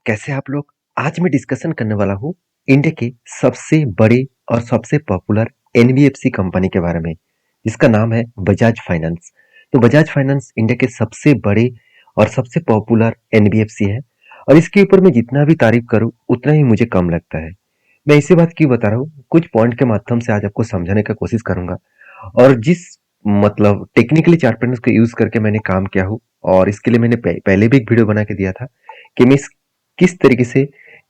कैसे हैं आप लोग? आज मैं डिस्कशन करने वाला हूँ इंडिया के सबसे बड़े और सबसे पॉपुलर एनबीएफसी कंपनी के बारे में, जिसका नाम है बजाज फाइनेंस। तो बजाज फाइनेंस इंडिया के सबसे बड़े और सबसे पॉपुलर एनबीएफसी है और इसके ऊपर मैं जितना भी तारीफ करूँ उतना ही मुझे कम लगता है। मैं इसी बात क्यों बता रहा हूँ, कुछ पॉइंट के माध्यम से आज आपको समझाने का कोशिश करूंगा और जिस मतलब टेक्निकली चार्ट पैटर्न को यूज करके मैंने काम किया हूँ और इसके लिए मैंने पहले भी एक वीडियो बना के दिया था कि मैं किस तरीके से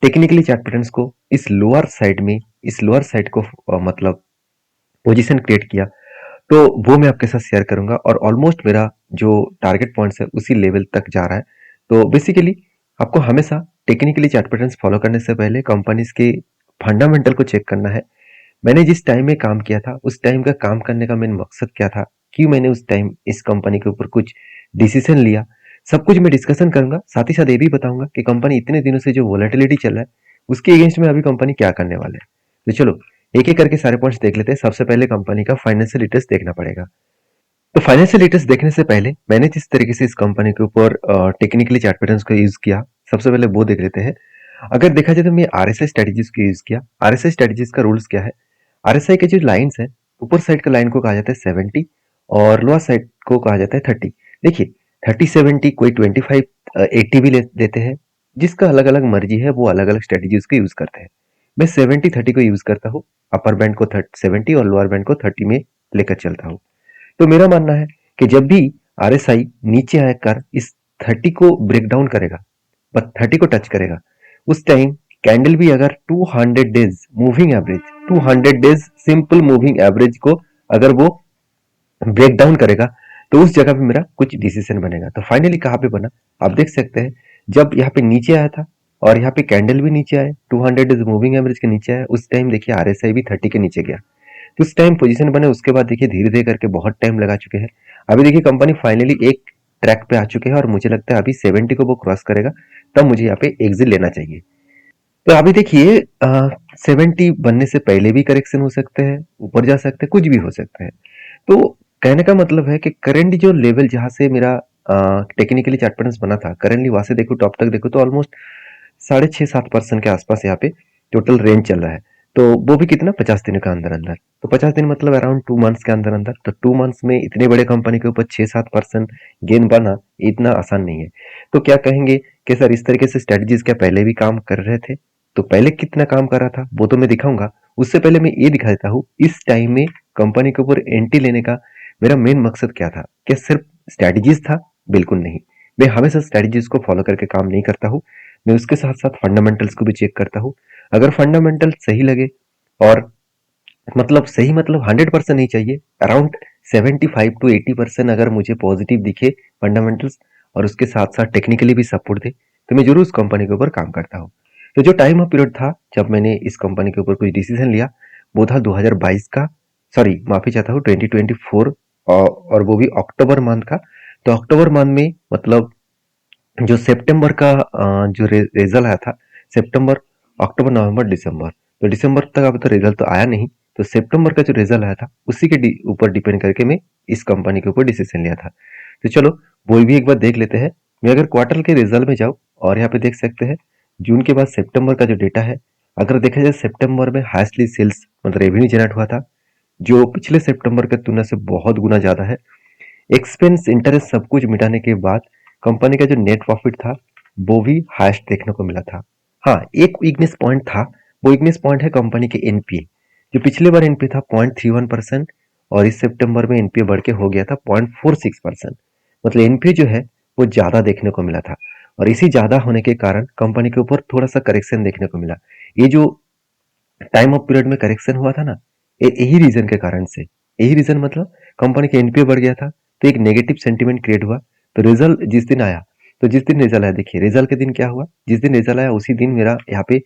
टेक्निकली चार्ट पैटर्न्स को इस लोअर साइड को मतलब पोजीशन क्रिएट किया, तो वो मैं आपके साथ शेयर करूंगा और ऑलमोस्ट मेरा जो टारगेट पॉइंट्स है उसी लेवल तक जा रहा है। तो बेसिकली आपको हमेशा टेक्निकली चार्ट पैटर्न्स फॉलो करने से पहले कंपनीज के फंडामेंटल को चेक करना है। मैंने जिस टाइम में काम किया था उस टाइम का काम करने का मेन मकसद क्या था, क्यों मैंने उस टाइम इस कंपनी के ऊपर कुछ डिसीजन लिया, सब कुछ मैं डिस्कशन करूंगा। साथ ही साथ ये भी बताऊंगा कि कंपनी इतने दिनों से जो वोलेटिलिटी चल रहा है उसके अगेंस्ट में अभी कंपनी क्या करने वाला है। तो चलो एक एक करके सारे पॉइंट्स देख लेते हैं। सबसे पहले कंपनी का फाइनेंशियल डिटेल्स देखना पड़ेगा। तो फाइनेंशियल डिटेल्स देखने से पहले मैंने जिस तरीके से इस कंपनी के ऊपर टेक्निकली चार्ट पैटर्न्स को यूज किया, सबसे पहले वो देख लेते हैं। अगर देखा जाए तो मैं आरएसआई स्ट्रेटजीज को यूज किया। आरएसआई स्ट्रेटजीज का रूल्स क्या है, आरएसआई के जो लाइंस है, ऊपर साइड का लाइन को कहा जाता है 70 और लोअर साइड को कहा जाता है 30। देखिए 30-70 कोई 25-80 भी देते हैं, जिसका अलग अलग मर्जी है, वो अलग अलग स्ट्रेटजीज को यूज करते हैं। मैं 70-30 को यूज करता हूँ, अपर बैंड को 70 और लोअर बैंड को 30 में लेकर चलता हूँ। तो मेरा मानना है कि जब भी आरएसआई नीचे आकर इस 30 को ब्रेक डाउन करेगा, पर 30 को टच करेगा, उस टाइम कैंडल भी अगर 200 days moving average, 200 days simple moving average को अगर वो ब्रेक डाउन करेगा, तो उस जगह पे मेरा कुछ डिसीजन बनेगा। तो फाइनली कहाँ पे बना, आप देख सकते हैं। जब यहाँ पे नीचे आया था और यहाँ पे कैंडल भी नीचे आए, 200 डेज मूविंग एवरेज के नीचे आया, उस टाइम देखिए आरएसआई भी 30 के नीचे गया। तो उस टाइम पोजीशन बने, उसके बाद देखिए धीरे धीरे करके बहुत टाइम लगा चुके हैं। अभी देखिए कंपनी फाइनली एक ट्रैक पे आ चुके हैं और मुझे लगता है अभी 70 को वो क्रॉस करेगा, तब मुझे यहाँ पे एग्जिट लेना चाहिए। तो अभी देखिए 70 बनने से पहले भी करेक्शन हो सकते हैं, ऊपर जा सकते हैं, कुछ भी हो सकता है। तो कहने का मतलब है कि करंट जो लेवल जहां से मेरा टेक्निकली चार्ट पैटर्न्स बना था, करंटली वहां से देखो टॉप तक देखो तो ऑलमोस्ट 6.5-7% के आसपास यहाँ पे टोटल रेंज चल रहा है। तो वो भी कितना, 50 दिनों का अंदर अंदर। तो 50 दिन मतलब अराउंड 2 मंथ्स के अंदर अंदर। तो 2 मंथ्स में इतने बड़े कंपनी के ऊपर 6-7% गेन बना, इतना आसान नहीं है। तो क्या कहेंगे कि सर इस तरीके से स्ट्रेटजीज क्या पहले भी काम कर रहे थे? तो पहले कितना काम कर रहा था वो तो मैं दिखाऊंगा। उससे पहले मैं ये दिखा देता हूँ इस टाइम में कंपनी के ऊपर एंट्री लेने का मेरा मेन मकसद क्या था। क्या सिर्फ स्ट्रेटजीज था? बिल्कुल नहीं। मैं हमेशा स्ट्रेटजीज को फॉलो करके काम नहीं करता हूँ, मैं उसके साथ साथ फंडामेंटल्स को भी चेक करता हूँ। अगर फंडामेंटल सही लगे और मतलब सही मतलब 100% नहीं चाहिए, अराउंड 75-80% अगर मुझे पॉजिटिव दिखे फंडामेंटल्स और उसके साथ साथ टेक्निकली भी सपोर्ट दे, तो मैं जरूर उस कंपनी के ऊपर काम करता हूँ। तो जो टाइम ऑफ पीरियड था जब मैंने इस कंपनी के ऊपर कुछ डिसीजन लिया, वो था 2022 का, सॉरी माफी चाहता हूँ 2024, और वो भी अक्टूबर मंथ का। तो अक्टूबर मंथ में मतलब जो सितंबर का जो रिजल्ट आया था, सितंबर, अक्टूबर, नवंबर, दिसंबर, तो दिसंबर तक अभी तो रिजल्ट तो आया नहीं। तो सितंबर का जो रिजल्ट आया था उसी के ऊपर डिपेंड करके मैं इस कंपनी के ऊपर डिसीजन लिया था। तो चलो वो भी एक बार देख लेते हैं। मैं अगर क्वार्टर के रिजल्ट में जाऊँ और यहाँ पे देख सकते हैं जून के बाद सितंबर का जो डेटा है, अगर देखा जाए सितंबर में हाईएस्टली सेल्स मतलब रेवेन्यू जनरेट हुआ था, जो पिछले सितंबर के तुलना से बहुत गुना ज्यादा है। एक्सपेंस इंटरेस्ट सब कुछ मिटाने के बाद कंपनी का जो नेट प्रॉफिट था वो भी हाईएस्ट देखने को मिला था। हाँ, एक वीकनेस पॉइंट था, वो वीकनेस पॉइंट है कंपनी के एनपीए। जो पिछले बार एनपीए था 0.31% और इस सितंबर में एनपीए बढ़ के हो गया था 0.46%। मतलब एनपीए जो है वो ज्यादा देखने को मिला था और इसी ज्यादा होने के कारण कंपनी के ऊपर थोड़ा सा करेक्शन देखने को मिला। ये जो टाइम ऑफ पीरियड में करेक्शन हुआ था ना, यही रीजन के कारण से, यही रीजन मतलब कंपनी के एनपीए बढ़ गया था, तो एक नेगेटिव सेंटीमेंट क्रिएट हुआ। तो रिजल्ट जिस दिन आया, तो जिस दिन रिजल्ट आया, देखिए रिजल्ट के दिन क्या हुआ, जिस दिन रिजल्ट आया उसी दिन मेरा यहाँ पे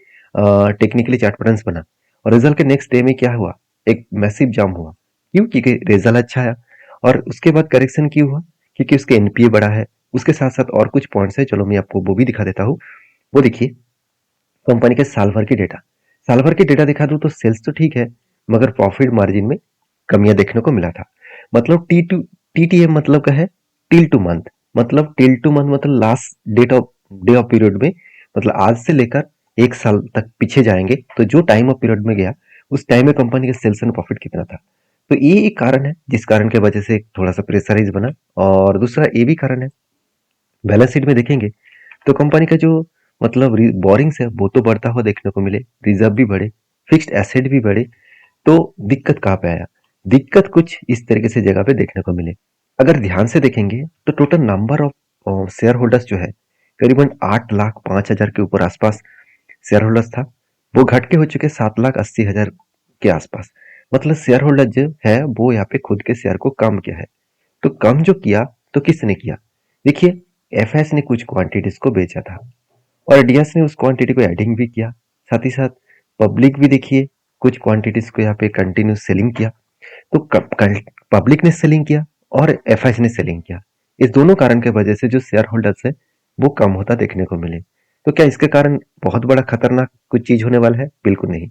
टेक्निकली चार्ट पैटर्न्स बना और रिजल्ट के नेक्स्ट डे में क्या हुआ, एक मैसिव जंप हुआ। क्यों? क्योंकि रिजल्ट अच्छा आया और उसके बाद करेक्शन क्यों हुआ, क्योंकि उसके एनपीए बढ़ा है। उसके साथ साथ और कुछ पॉइंट्स है, चलो मैं आपको वो भी दिखा देता हूँ। वो देखिए कंपनी के साल भर की डेटा, साल भर की डेटा दिखा दूं तो सेल्स तो ठीक है, मगर प्रॉफिट मार्जिन में कमियां देखने को मिला था। मतलब टीटीएम मतलब का है टिल टू मंथ, मतलब टिल टू मंथ मतलब last date of day of period में, मतलब आज से लेकर 1 साल तक पीछे जाएंगे तो जो टाइम ऑफ पीरियड में गया उस टाइम में कंपनी का सेल्स एंड प्रॉफिट कितना था। तो ये एक कारण है जिस कारण के वजह से थोड़ा सा प्रेशराइज बना। और दूसरा ये भी कारण है, बैलेंस शीट में देखेंगे तो कंपनी का जो मतलब बोरिंग्स है वो तो बढ़ता हुआ देखने को मिले, रिजर्व भी बढ़े, फिक्स्ड एसेट भी बढ़े। तो दिक्कत कहाँ पे आया? दिक्कत कुछ इस तरीके से जगह पे देखने को मिले। अगर ध्यान से देखेंगे तो total number of share holders जो है करीबन 8,05,000 के ऊपर आसपास शेयर होल्डर्स था। वो घट के हो चुके 7,80,000 के आसपास। मतलब शेयर होल्डर जो है वो यहाँ पे खुद के शेयर को कम किया है। तो कम जो किया तो किसने किया? देखिए, एफएस ने कुछ क्वांटिटीज को बेचा था और डीएस ने उस क्वांटिटी को एडिंग भी किया। साथ ही साथ पब्लिक भी देखिए कुछ क्वांटिटीज को यहाँ पे कंटिन्यूस सेलिंग किया। तो पब्लिक ने सेलिंग किया और एफआईएस ने सेलिंग किया। इस दोनों कारण के वजह से जो शेयर होल्डर्स है वो कम होता देखने को मिले। तो क्या इसके कारण बहुत बड़ा खतरनाक कुछ चीज होने वाला है? बिल्कुल नहीं।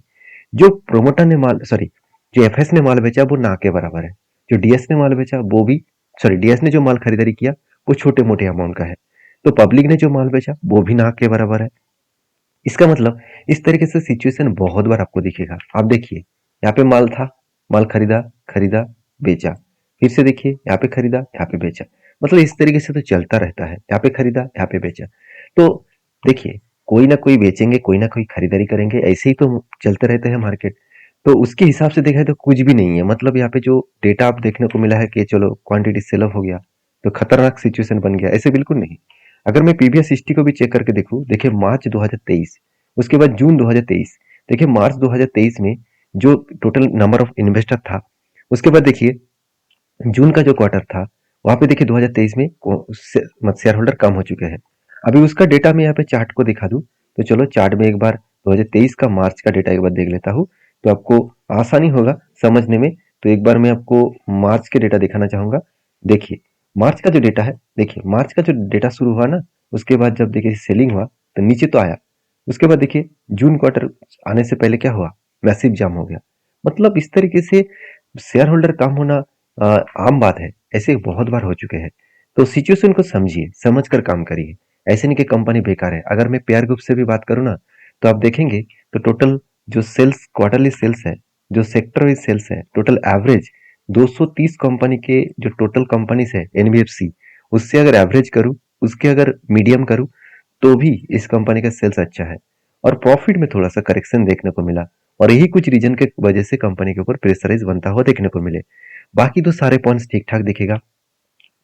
जो प्रोमोटर ने माल सॉरी जो एफएस ने माल बेचा वो ना के बराबर है। जो डीएस ने माल बेचा वो भी सॉरी डीएस ने जो माल खरीदारी किया वो छोटे मोटे अमाउंट का है। तो पब्लिक ने जो माल बेचा वो भी ना के बराबर है। इसका मतलब इस तरीके से सिचुएशन बहुत बार आपको दिखेगा। आप देखिए, यहाँ पे माल था, माल खरीदा, खरीदा, बेचा, फिर से देखिए यहाँ पे खरीदा, यहाँ पे बेचा। मतलब इस तरीके से तो चलता रहता है, यहाँ पे खरीदा, यहाँ पे बेचा। तो देखिए, कोई ना कोई बेचेंगे, कोई ना कोई खरीदारी करेंगे, ऐसे ही तो चलते रहते हैं मार्केट। तो उसके हिसाब से देखा है तो कुछ भी नहीं है। मतलब यहाँ पे जो डेटा आप देखने को मिला है कि चलो क्वांटिटी सेल ऑफ हो गया तो खतरनाक सिचुएशन बन गया, ऐसे बिल्कुल नहीं। अगर मैं पीवीएस हिस्ट्री को भी चेक करके देखूं, देखिए मार्च 2023, उसके बाद जून 2023, देखिए मार्च 2023 में जो टोटल नंबर ऑफ इन्वेस्टर था, उसके बाद देखिए जून का जो क्वार्टर था वहां पे देखिए 2023 में शेयर होल्डर कम हो चुके हैं। अभी उसका डेटा मैं यहाँ पे चार्ट को दिखा दूं तो चलो चार्ट में एक बार 2023 का मार्च का डेटा एक बार देख लेता हूँ तो आपको आसानी होगा समझने में। तो एक बार मैं आपको मार्च के डेटा दिखाना चाहूंगा। देखिए मार्च का जो डेटा है, देखिए मार्च का जो डेटा शुरू हुआ ना, उसके बाद जब देखिए सेलिंग हुआ तो नीचे तो आया। उसके बाद देखिए जून क्वार्टर आने से पहले क्या हुआ? मैसिव जाम हो गया। मतलब इस तरीके से शेयर होल्डर कम होना अ, आम बात है, ऐसे बहुत बार हो चुके हैं। तो सिचुएशन को समझिए, समझ कर काम करिए। ऐसे नहीं कि कंपनी बेकार है। अगर मैं पेयर ग्रुप से भी बात करूँ ना तो आप देखेंगे तो टोटल जो सेल्स क्वार्टरली सेल्स है, जो सेक्टर वाइज सेल्स है, टोटल एवरेज 230 कंपनी के जो टोटल कंपनीज है एनबीएफसी, उससे अगर एवरेज करूँ, उसके अगर मीडियम करूँ तो भी इस कंपनी का सेल्स अच्छा है। और प्रॉफिट में थोड़ा सा करेक्शन देखने को मिला और यही कुछ रीजन के वजह से कंपनी के ऊपर प्रेशराइज बनता हुआ देखने को मिले। बाकी तो सारे पॉइंट्स ठीक ठाक दिखेगा।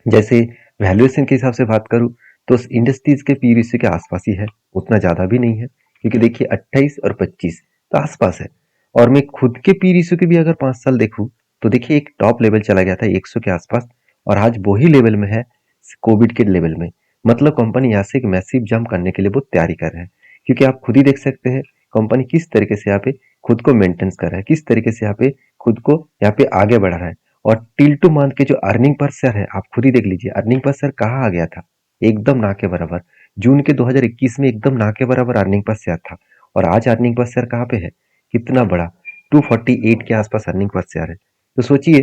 जैसे वैल्यूएशन के हिसाब से बात करूं तो इंडस्ट्रीज के पी रेशियो के आसपास ही है, उतना ज्यादा भी नहीं है। क्योंकि देखिए 28 और 25 तो आसपास है। और मैं खुद के पी रेशियो की भी अगर 5 साल देखूं तो देखिए एक टॉप लेवल चला गया था 100 के आसपास और आज वही लेवल में है कोविड के लेवल में। मतलब कंपनी यहाँ से एक मैसिव जंप करने के लिए बहुत तैयारी कर रहा है। क्योंकि आप खुद ही देख सकते हैं कंपनी किस तरीके से यहाँ पे खुद को मेंटेन कर रहा है, किस तरीके से यहाँ पे खुद को यहाँ पे आगे बढ़ा रहा है। और टिल टू मंथ के जो अर्निंग पर शेयर है आप खुद ही देख लीजिए, अर्निंग पर शेयर कहाँ आ गया था? एकदम ना के बराबर। जून के 2021 में एकदम ना के बराबर अर्निंग पर शेयर था और आज अर्निंग पर शेयर कहाँ पे है? कितना बड़ा 248 के आसपास अर्निंग पर शेयर है। तो सोचिए,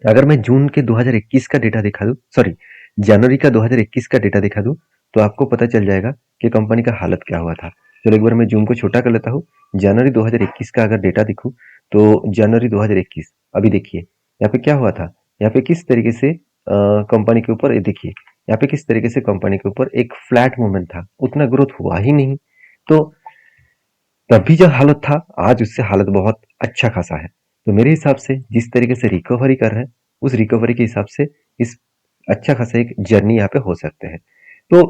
अगर मैं जून के 2021 का डेटा दिखा दूं, सॉरी जनवरी का 2021 का डेटा दिखा दूं तो आपको पता चल जाएगा कि कंपनी का हालत क्या हुआ था। चलो एक बार मैं जूम को छोटा कर लेता हूँ। जनवरी 2021 का अगर डेटा दिखूं तो जनवरी 2021 अभी देखिए यहाँ पे क्या हुआ था। यहाँ पे किस तरीके से कंपनी के ऊपर ये देखिए, यहाँ पे किस तरीके से कंपनी के ऊपर एक फ्लैट मूवमेंट था, उतना ग्रोथ हुआ ही नहीं। तो तभी जो हालत था आज उससे हालत बहुत अच्छा खासा है। तो मेरे हिसाब से जिस तरीके से रिकवरी कर रहे हैं उस रिकवरी के हिसाब से इस अच्छा खासा एक जर्नी यहाँ पे हो सकते हैं। तो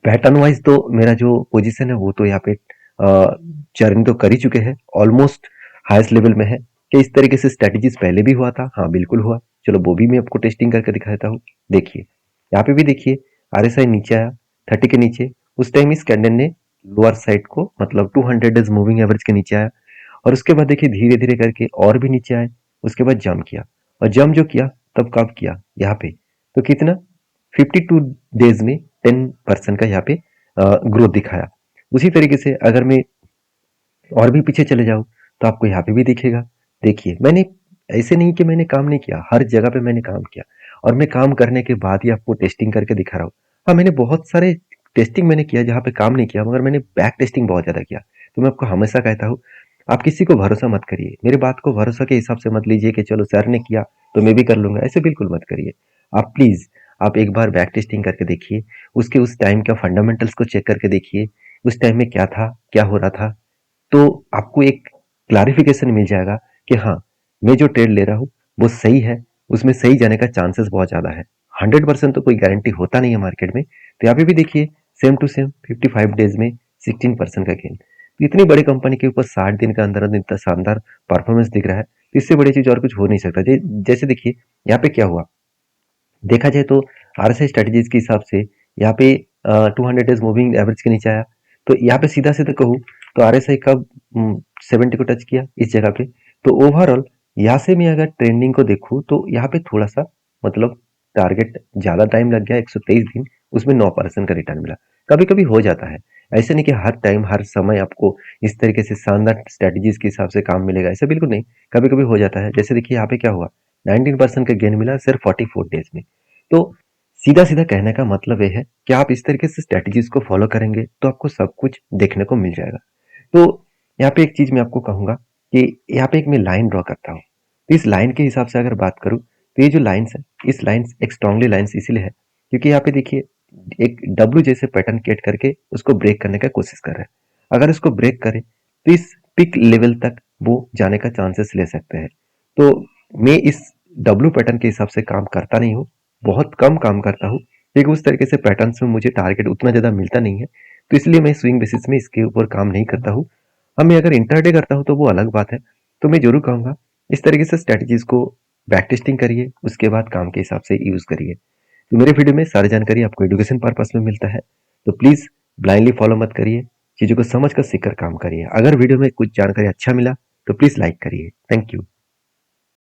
पैटर्न वाइज तो मेरा जो पोजीशन है वो तो यहाँ पे जर्नी तो कर ही चुके हैं, ऑलमोस्ट हाईएस्ट लेवल में है। कि इस तरीके से स्ट्रेटेजीज पहले भी हुआ था? हाँ बिल्कुल हुआ। चलो वो भी मैं आपको टेस्टिंग करके दिखा देता हूँ। देखिए यहाँ पे भी देखिए आरएसआई नीचे आया 30 के नीचे। उस टाइम इस कैंडल ने लोअर साइड को मतलब 200 डेज मूविंग एवरेज के नीचे आया और उसके बाद देखिए धीरे धीरे करके और भी नीचे आए। उसके बाद जंप किया और जंप जो किया तब कब किया? यहाँ पे तो कितना 52 डेज में 10% का यहाँ पे ग्रोथ दिखाया। उसी तरीके से अगर मैं और भी पीछे चले जाऊं तो आपको यहाँ पे भी दिखेगा। देखिए मैंने ऐसे नहीं कि मैंने काम नहीं किया, हर जगह पे मैंने काम किया और मैं काम करने के बाद ही आपको टेस्टिंग करके दिखा रहा हूँ। हाँ मैंने बहुत सारे टेस्टिंग मैंने किया जहाँ पे काम नहीं किया, मगर मैंने बैक टेस्टिंग बहुत ज़्यादा किया। तो मैं आपको हमेशा कहता हूँ, आप किसी को भरोसा मत करिए। मेरी बात को भरोसा के हिसाब से मत लीजिए कि चलो सर ने किया तो मैं भी कर लूँगा, ऐसे बिल्कुल मत करिए। आप प्लीज़ आप एक बार बैक टेस्टिंग करके देखिए, उसके उस टाइम का फंडामेंटल्स को चेक करके देखिए, उस टाइम में क्या था, क्या हो रहा था। तो आपको एक क्लैरिफिकेशन मिल जाएगा कि हाँ, मैं जो ट्रेड ले रहा हूँ वो सही है, उसमें सही जाने का चांसेस बहुत ज़्यादा है। 100% तो कोई गारंटी होता नहीं है मार्केट में। तो यहाँ पे भी देखिए, सेम टू सेम 55 डेज में 16% का गेन। तो इतनी बड़ी कंपनी के ऊपर 60 दिन का अंदर अंदर इतना शानदार परफॉर्मेंस दिख रहा है, तो इससे बड़ी चीज़ और कुछ हो नहीं सकता। जैसे देखिए यहाँ पे क्या हुआ, देखा जाए तो आरएसआई स्ट्रेटजीज के हिसाब से यहाँ पे 200 डेज मूविंग एवरेज के नीचे आया। तो यहाँ पे सीधा सीधा कहूँ तो आरएसआई कब 70 को टच किया इस जगह पे। तो ओवरऑल यहाँ से मैं अगर ट्रेंडिंग को देखूँ तो यहाँ पे थोड़ा सा मतलब टारगेट ज़्यादा टाइम लग गया, 123 दिन, उसमें 9% का रिटर्न मिला। कभी कभी हो जाता है, ऐसे नहीं कि हर टाइम हर समय आपको इस तरीके से शानदार स्ट्रेटजीज के हिसाब से काम मिलेगा, ऐसा बिल्कुल नहीं। कभी कभी हो जाता है। जैसे देखिए यहाँ पे क्या हुआ, 19% का गेन मिला सिर्फ 44 डेज में। तो सीधा सीधा कहने का मतलब ये है कि आप इस तरीके से स्ट्रेटजीज को फॉलो करेंगे तो आपको सब कुछ देखने को मिल जाएगा। तो यहाँ पे एक चीज मैं आपको कहूंगा कि यहाँ पे एक मैं लाइन ड्रॉ करता हूँ। तो इस लाइन के हिसाब से अगर बात करूँ तो ये जो लाइन्स है, इस लाइन्स एक स्ट्रांगली लाइन्स इसीलिए है क्योंकि यहाँ पे देखिए एक डब्ल्यू जैसे पैटर्न क्रिएट करके उसको ब्रेक करने का कोशिश कर रहा है। अगर उसको ब्रेक करे तो इस पिक लेवल तक वो जाने का चांसेस ले सकते हैं। तो मैं इस डब्ल्यू पैटर्न के हिसाब से काम करता नहीं हूँ, बहुत कम काम करता हूँ क्योंकि उस तरीके से पैटर्न्स में मुझे टारगेट उतना ज़्यादा मिलता नहीं है। तो इसलिए मैं स्विंग बेसिस में इसके ऊपर काम नहीं करता हूँ। हाँ, मैं अगर इंटरडे करता हूँ तो वो अलग बात है। तो मैं ज़रूर कहूँगा इस तरीके से स्ट्रैटेजीज़ को बैक टेस्टिंग करिए, उसके बाद काम के हिसाब से यूज़ करिए। तो मेरे वीडियो में सारी जानकारी आपको एजुकेशन पर्पस में मिलता है। तो प्लीज़ ब्लाइंडली फॉलो मत करिए, चीज़ों को समझ कर सीख कर काम करिए। अगर वीडियो में कुछ जानकारी अच्छा मिला तो प्लीज़ लाइक करिए। Thank you.